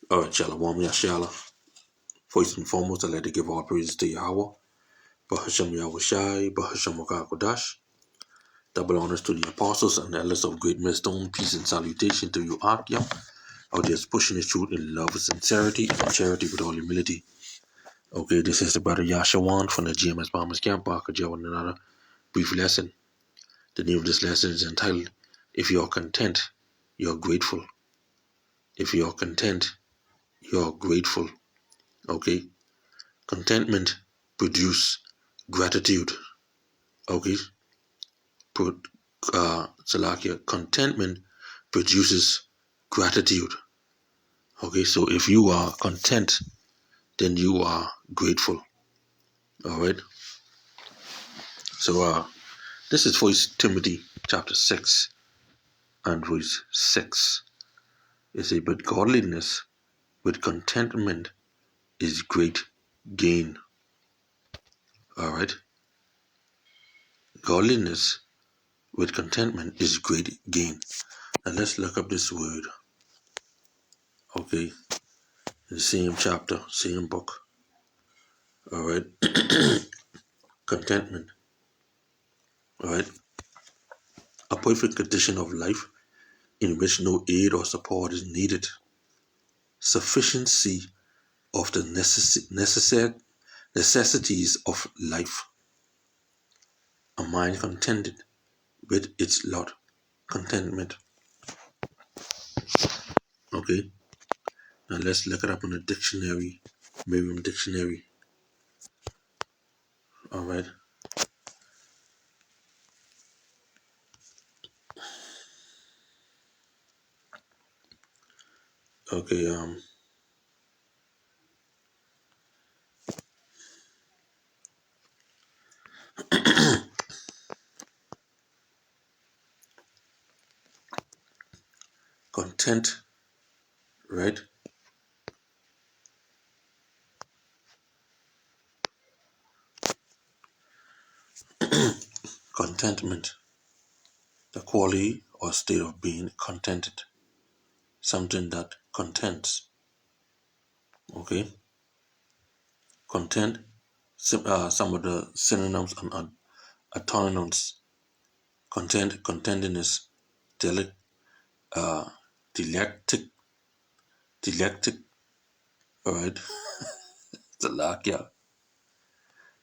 Alright, Shalom Yasharahla. First and foremost, I'd like to give all praises to Yahweh, Bahasham Yahushai, Bahasham Kodash. Double honors to the apostles and elders of great millstone. Peace and salutation to you, Akyam. Out there pushing the truth in love and sincerity and charity with all humility. Okay, this is the brother Yashawan from the GMS Bombers Camp. Back with another brief lesson. The name of this lesson is entitled, If You're Content, You're Grateful. If you're content, you're grateful. Okay? Contentment produce gratitude. Okay? Salakia, contentment produces gratitude. Okay, so if you are content, then you are grateful. Alright? So this is First Timothy chapter 6 and verse 6. It says, but godliness with contentment is great gain. Alright? Godliness with contentment is great gain. Now let's look up this word. Okay? In the same chapter, same book. Alright? Contentment. Alright? A perfect condition of life in which no aid or support is needed. Sufficiency of the necessities of life. A mind contented with its lot. Contentment. Okay? Now let's look it up in the dictionary. Merriam Dictionary. Alright? Okay, content, right? Contentment. The quality or state of being contented. Something that contents. Okay? Content. Some of the synonyms and antonyms. Content, contentedness, dialectic, alright? Salakia.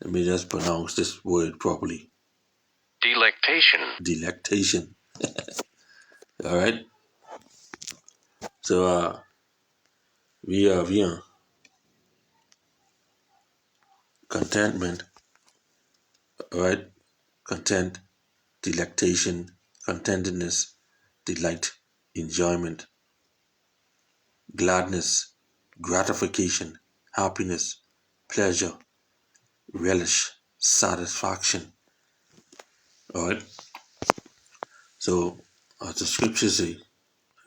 Let me just pronounce this word properly. Delectation. Alright? So, we have here contentment, alright? Content, delectation, contentedness, delight, enjoyment, gladness, gratification, happiness, pleasure, relish, satisfaction. Alright? So, as the scriptures say,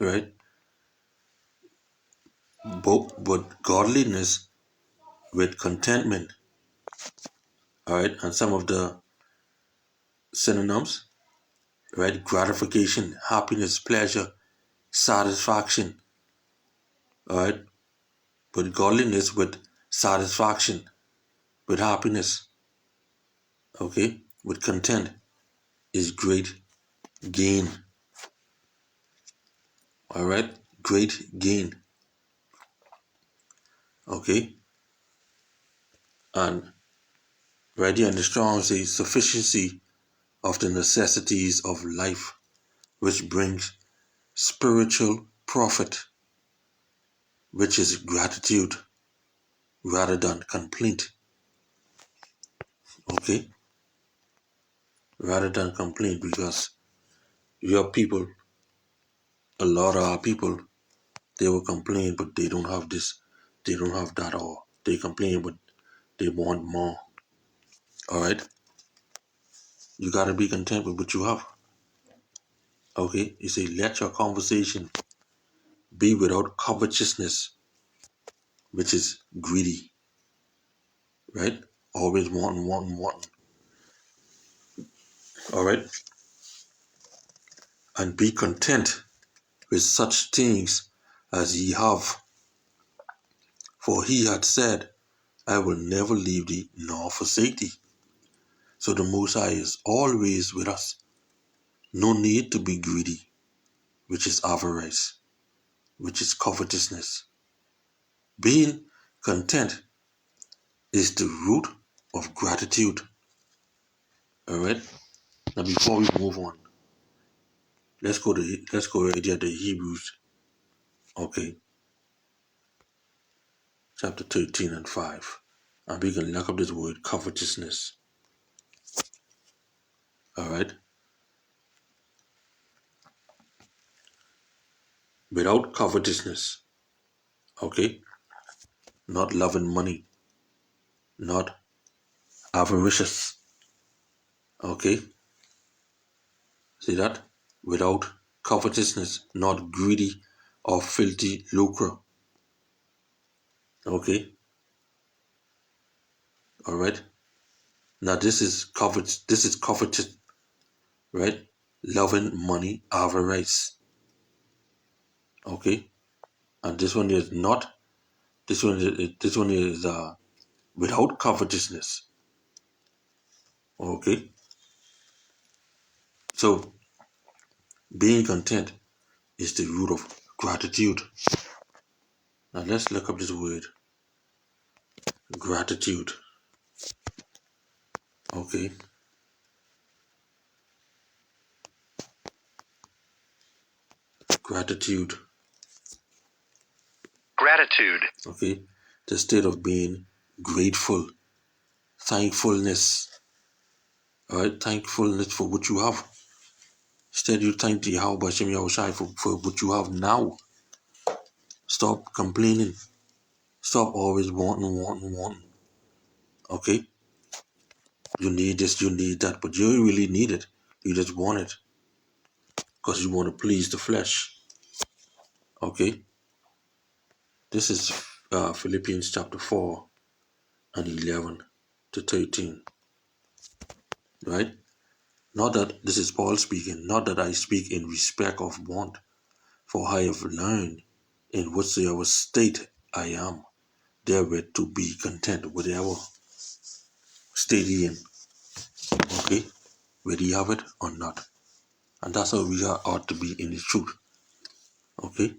right? But godliness with contentment. Alright? And some of the synonyms, right? Gratification, happiness, pleasure, satisfaction. Alright? But godliness with satisfaction, with happiness, okay? With content is great gain. Alright? Great gain. Okay? And right here in the Strong says sufficiency of the necessities of life, which brings spiritual profit, which is gratitude rather than complaint. Okay? Rather than complaint, because your people, a lot of our people, they will complain, but they don't have this, they don't have that, or they complain, but they want more. Alright? You gotta be content with what you have. Okay? You say, let your conversation be without covetousness, which is greedy. Right? Always wanting. Alright? And be content with such things as ye have. For he had said, I will never leave thee nor forsake thee. So the Most High is always with us. No need to be greedy, which is avarice, which is covetousness. Being content is the root of gratitude. Alright? Now before we move on, let's go right here to Hebrews. Okay. Chapter 13 and 5. And we can look up this word covetousness. Alright? Without covetousness. Okay? Not loving money. Not avaricious. Okay? See that? Without covetousness, not greedy or filthy lucre. Okay? Alright? Now this is covetous, right? Loving money, avarice. Okay? And this one is not, this one is without covetousness. Okay? So being content is the root of gratitude. Now let's look up this word. Gratitude. Okay. Gratitude. Gratitude. Okay. The state of being grateful. Thankfulness. Alright, thankfulness for what you have. Instead you thank the Yahweh Hashem Yahushai for what you have now. Stop complaining. Stop always wanting. Okay? You need this, you need that, but you don't really need it. You just want it. Because you want to please the flesh. Okay? This is Philippians chapter 4 and 11 to 13. Right? Not that, this is Paul speaking, not that I speak in respect of want, for I have learned in whatsoever state I am, therewith to be content, whatever state he in. Okay? Whether you have it or not. And that's how we ought to be in the truth. Okay?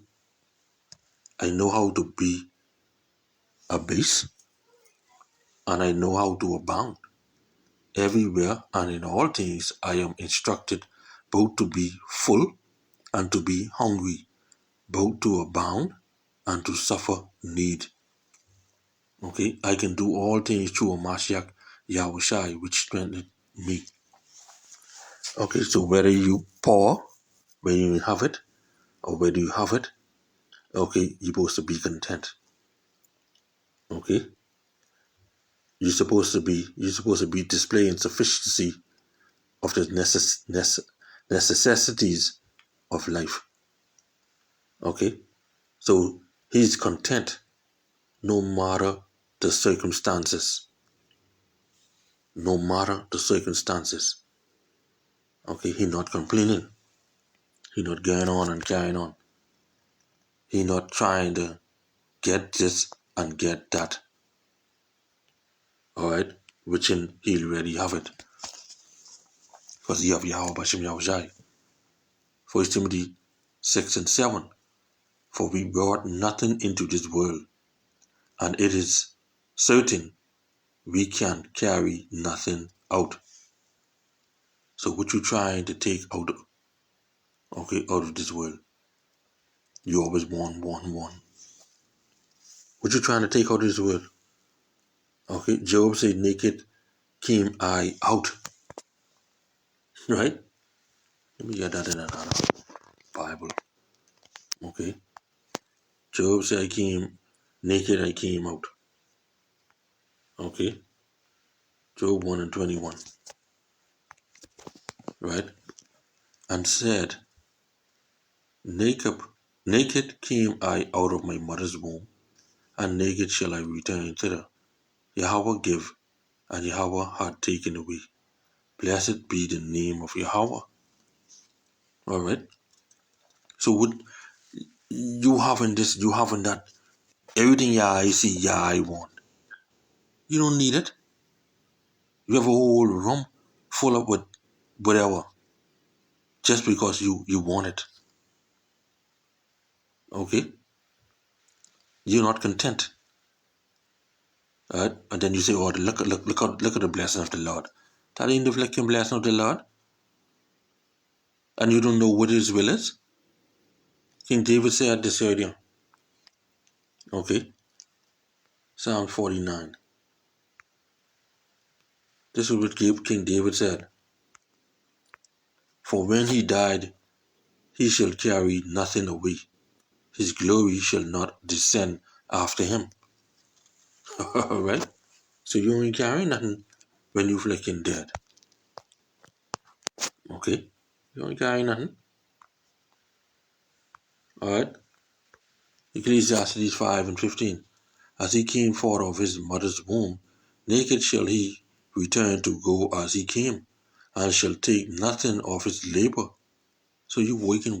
I know how to be a base, and I know how to abound. Everywhere and in all things I am instructed both to be full and to be hungry, both to abound and to suffer need. Okay, I can do all things through a Mashiach Yahushai, which strengthened me. Okay, so whether you poor, when you have it, or whether you have it, okay, you're supposed to be content. Okay, you're supposed to be displaying sufficiency of the necessities of life. Okay, so he's content no matter the circumstances. No matter the circumstances. Okay, he not complaining. He not going on and carrying on. He not trying to get this and get that. Alright, which he already have it. Because he have Yahweh Bashem Yahushai. 1 Timothy 6 and 7. For we brought nothing into this world, and it is certain we can carry nothing out. So what you trying to take out of this world? You always want. What you trying to take out of this world? Okay, Job said, naked came I out. Right? Let me get that in another Bible. Okay. Job said, naked I came out. Okay. Job 1 and 21. Right? And said, naked came I out of my mother's womb, and naked shall I return thither. Yahweh give, and Yahweh had taken away. Blessed be the name of Yahweh. Alright? So what you having that Everything your eye see, your eye want. You don't need it. You have a whole room full of with whatever, just because you want it. Okay? You're not content. Right? And then you say, oh, look at the blessing of the Lord. That ain't the flecking blessing of the Lord. And you don't know what his will is. King David said this earlier. Okay? Psalm 49. This is what King David said. For when he died, he shall carry nothing away. His glory shall not descend after him. Alright? So you ain't carry nothing when you flicking dead. Okay? You ain't carry nothing. Alright? Ecclesiastes 5 and 15. As he came forth of his mother's womb, naked shall he return to go as he came, and shall take nothing of his labor. So you working,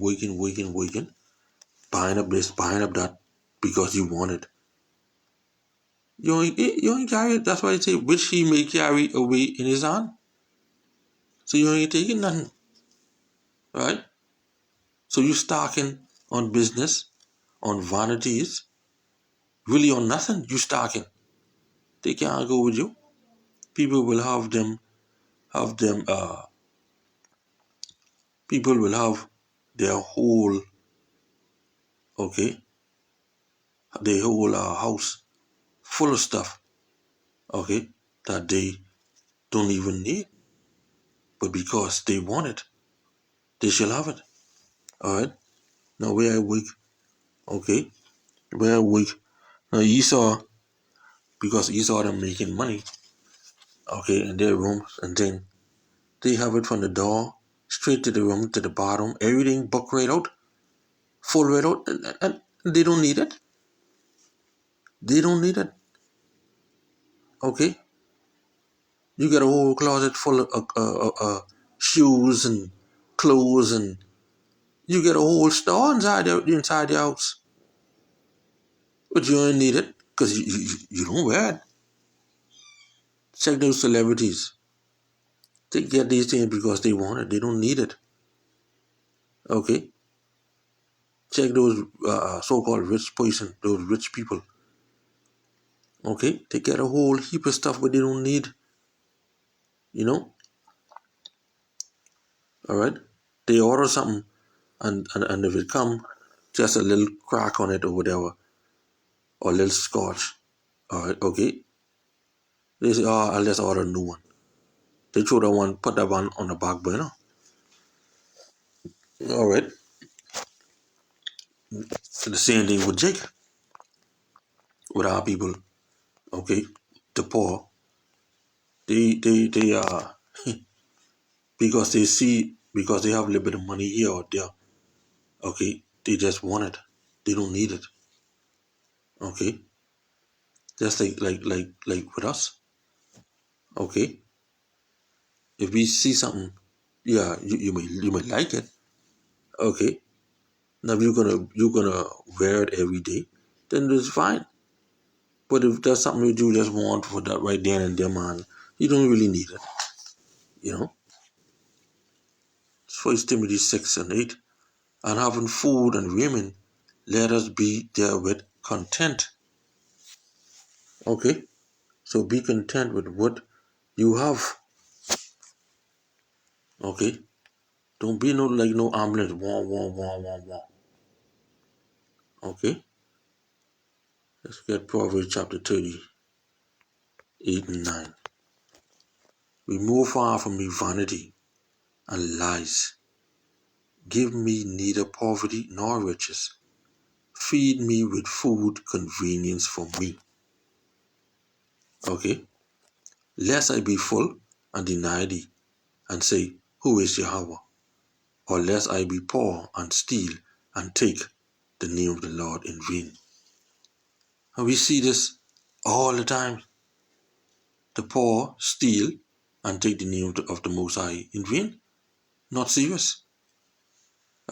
buying up this, buying up that, because you want it. You ain't carry it. That's why I say, which he may carry away in his hand. So you ain't taking nothing. Right? So you stocking on business, on vanities, really on nothing. You stocking. They can't go with you. People will have them, people will have their whole, okay, their whole house full of stuff, okay, that they don't even need. But because they want it, they shall have it. Alright? Now where I work, okay, where I work, now Esau, because Esau them making money, okay, in their rooms, and then they have it from the door straight to the room to the bottom, everything buck right out, full right out, and they don't need it. They don't need it. Okay? You got a whole closet full of shoes and clothes, and you get a whole store inside your house. But you don't need it because you don't wear it. Check those celebrities. They get these things because they want it. They don't need it. Okay? Check those so-called rich person, those rich people. Okay? They get a whole heap of stuff but they don't need. You know? Alright? They order something and if it come, just a little crack on it or whatever, or a little scotch. Alright, okay? They say, oh, I'll just order a new one. They throw that one, put that one on the back burner. Alright. The same thing with Jake. With our people. Okay? The poor. They because they see, because they have a little bit of money here or there. Okay? They just want it. They don't need it. Okay? Just like with us. Okay? If we see something, yeah, you may like it. Okay? Now if you're gonna wear it every day, then it's fine. But if there's something you do just want for that right then and there, man, you don't really need it. You know? 1 Timothy 6 and 8. And having food and raiment, let us be therewith content. Okay? So be content with what you have. Okay? Don't be no ambulance. Wah. Okay? Let's get Proverbs chapter 38 and 9. Remove far from me vanity and lies. Give me neither poverty nor riches. Feed me with food convenience for me. Okay? Lest I be full and deny thee, and say, who is Yahweh? Or lest I be poor and steal and take the name of the Lord in vain. And we see this all the time. The poor steal and take the name of the Most High in vain. Not serious.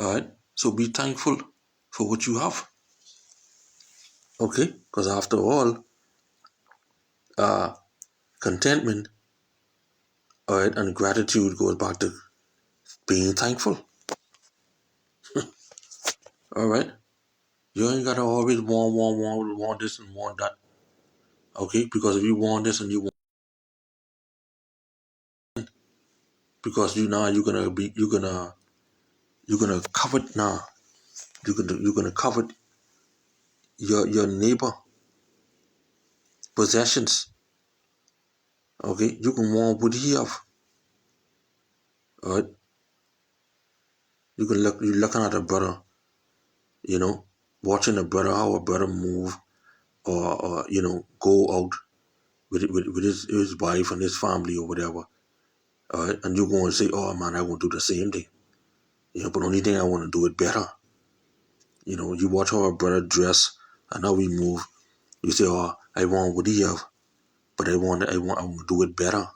Alright? So be thankful for what you have. Okay? Because after all, contentment, all right, and gratitude goes back to being thankful. All right? You ain't gotta always want this and want that. Okay? Because if you want this and you want, because you're gonna covet now. You're gonna covet your neighbor possessions. Okay? You can want what he have. All right? You're looking at a brother, watching a brother, how a brother move, or go out with his wife and his family or whatever. All right? And you're going to say, oh man, I want to do the same thing. But only thing I want to do it better. You watch how a brother dress and how we move. You say, oh, I want what he have, but I want to do it better.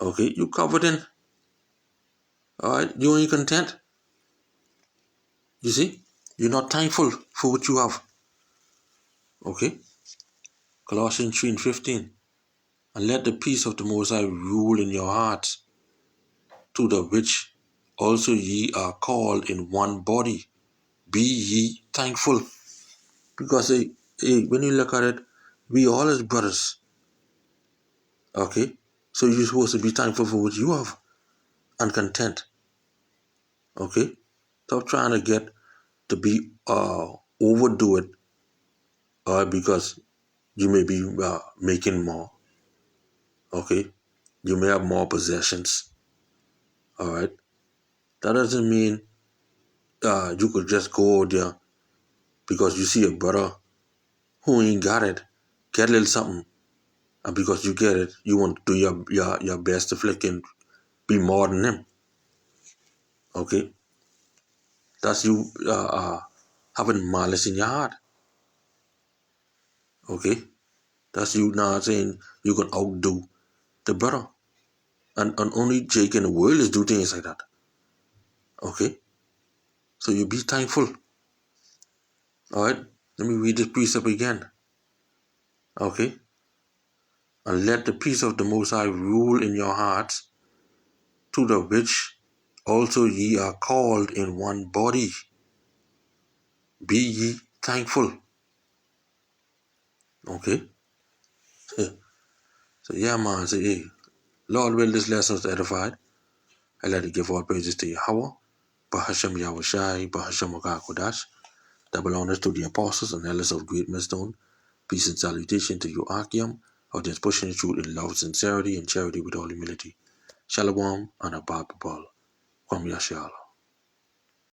Okay, you coveting. All right, you ain't content. You see, you're not thankful for what you have. Okay, Colossians 3:15. And let the peace of the Most High rule in your hearts, to the which also ye are called in one body. Be ye thankful. Because when you look at it, we all as brothers. Okay? So you're supposed to be thankful for what you have and content. Okay? Stop trying to get to be overdo it because you may be making more. Okay? You may have more possessions. Alright? That doesn't mean you could just go out there because you see a brother who ain't got it, get a little something, and because you get it, you want to do your best to flicking be more than him. Okay? That's you having malice in your heart. Okay? That's you now saying you can outdo the brother. And only Jake in the world is do things like that. Okay? So you be thankful. Alright? Let me read this precept again. Okay? And let the peace of the Most High rule in your hearts, to the which also ye are called in one body. Be ye thankful. Okay? So yeah, man. Say, hey, Lord, will this lesson was edified. I let it give all praises to Yahweh, Bahasham Yahushai, Bahasham Kodash. Double honors to the apostles and elders of Great Millstone. Peace and salutation to you, Akim, of this pushing the truth in love, sincerity, and charity with all humility. Shalom and Abba Qam Yasharahla.